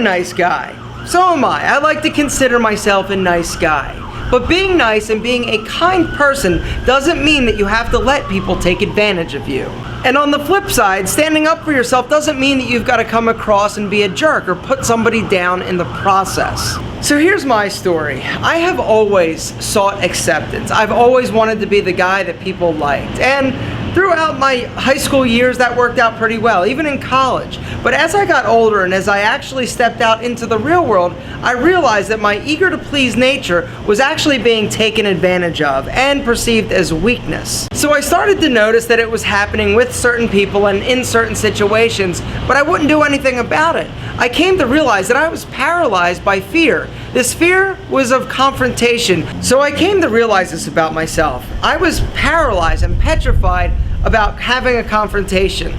nice guy. So am I. I like to consider myself a nice guy. But being nice and being a kind person doesn't mean that you have to let people take advantage of you. And on the flip side, standing up for yourself doesn't mean that you've got to come across and be a jerk or put somebody down in the process. So here's my story. I have always sought acceptance. I've always wanted to be the guy that people liked. And throughout my high school years, that worked out pretty well, even in college. But as I got older and as I actually stepped out into the real world, I realized that my eager to please nature was actually being taken advantage of and perceived as weakness. So I started to notice that it was happening with certain people and in certain situations, but I wouldn't do anything about it. I came to realize that I was paralyzed by fear. This fear was of confrontation. So I came to realize this about myself. I was paralyzed and petrified about having a confrontation.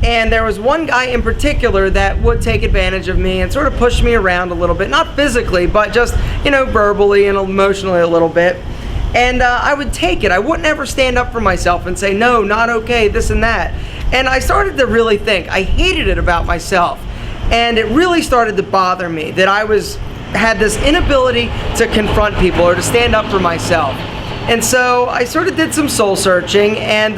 And there was one guy in particular that would take advantage of me and sort of push me around a little bit, not physically, but just, verbally and emotionally a little bit. And I would take it. I wouldn't ever stand up for myself and say, no, not okay, this and that. And I started to really think. I hated it about myself. And it really started to bother me that I had this inability to confront people or to stand up for myself. And so I sort of did some soul searching and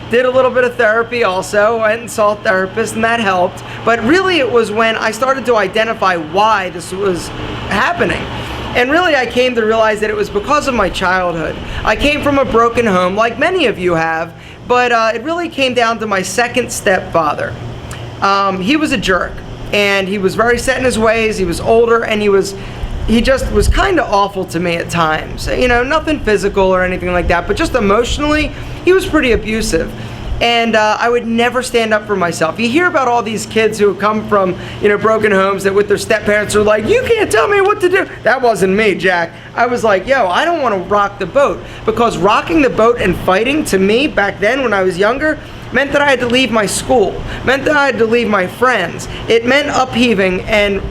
did a little bit of therapy also. I went and saw a therapist and that helped. But really it was when I started to identify why this was happening. And really I came to realize that it was because of my childhood. I came from a broken home, like many of you have, but it really came down to my second stepfather. He was a jerk, and he was very set in his ways. He was older, and he just was kind of awful to me at times. Nothing physical or anything like that, but just emotionally, he was pretty abusive. And I would never stand up for myself. You hear about all these kids who come from, broken homes that with their step-parents are like, you can't tell me what to do. That wasn't me, Jack. I was like, yo, I don't want to rock the boat. Because rocking the boat and fighting to me back then when I was younger meant that I had to leave my school, meant that I had to leave my friends. It meant upheaving and,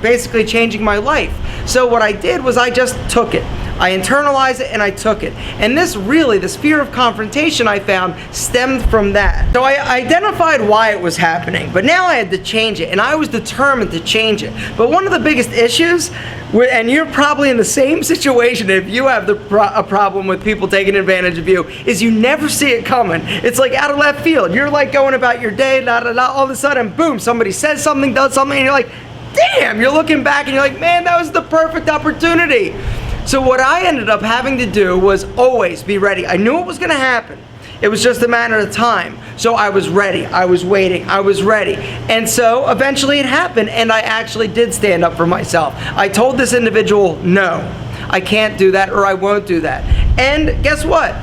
basically changing my life. So what I did was I just took it. I internalized it and I took it. And this fear of confrontation I found stemmed from that. So I identified why it was happening, but now I had to change it, and I was determined to change it. But one of the biggest issues, and you're probably in the same situation if you have a problem with people taking advantage of you, is you never see it coming. It's like out of left field. You're like going about your day, all of a sudden, boom, somebody says something, does something, and you're like, damn, you're looking back and you're like, man, that was the perfect opportunity. So what I ended up having to do was always be ready. I knew it was going to happen. It was just a matter of time. So I was ready. I was waiting. I was ready. And so eventually it happened, and I actually did stand up for myself. I told this individual, no, I can't do that, or I won't do that. And guess what?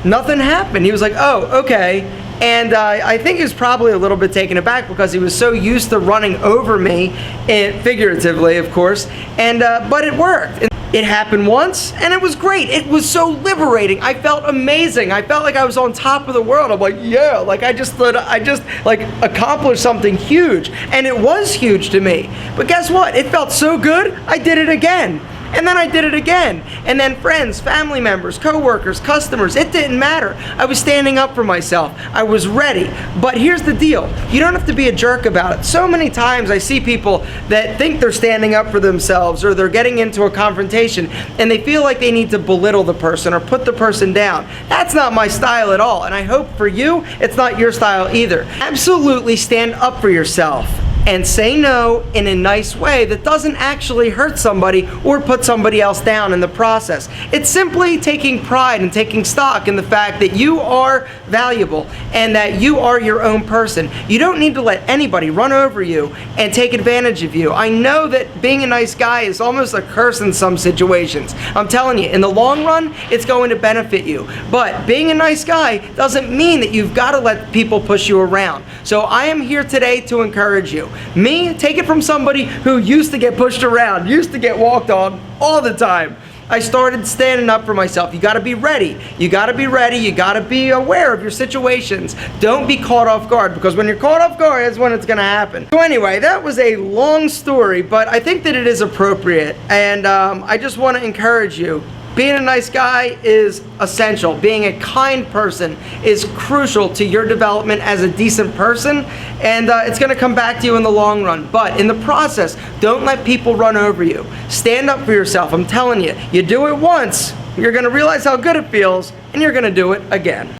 Nothing happened. He was like, oh, okay. And I think he was probably a little bit taken aback because he was so used to running over me, figuratively, of course. And but it worked. It happened once, and it was great. It was so liberating. I felt amazing. I felt like I was on top of the world. I'm like, yeah, like I just accomplished something huge. And it was huge to me. But guess what? It felt so good, I did it again. And then I did it again. And then friends, family members, co-workers, customers, it didn't matter. I was standing up for myself. I was ready. But here's the deal. You don't have to be a jerk about it. So many times I see people that think they're standing up for themselves, or they're getting into a confrontation and they feel like they need to belittle the person or put the person down. That's not my style at all. And I hope for you, it's not your style either. Absolutely stand up for yourself. And say no in a nice way that doesn't actually hurt somebody or put somebody else down in the process. It's simply taking pride and taking stock in the fact that you are valuable and that you are your own person. You don't need to let anybody run over you and take advantage of you. I know that being a nice guy is almost a curse in some situations. I'm telling you, in the long run, it's going to benefit you. But being a nice guy doesn't mean that you've got to let people push you around. So I am here today to encourage you. Me, take it from somebody who used to get pushed around, used to get walked on all the time. I started standing up for myself. You gotta be ready. You gotta be ready. You gotta be aware of your situations. Don't be caught off guard, because when you're caught off guard, that's when it's gonna happen. So anyway, that was a long story, but I think that it is appropriate. And I just wanna encourage you Being a nice guy is essential. Being a kind person is crucial to your development as a decent person, and it's going to come back to you in the long run. But in the process, don't let people run over you. Stand up for yourself. I'm telling you, you do it once, you're going to realize how good it feels, and you're going to do it again.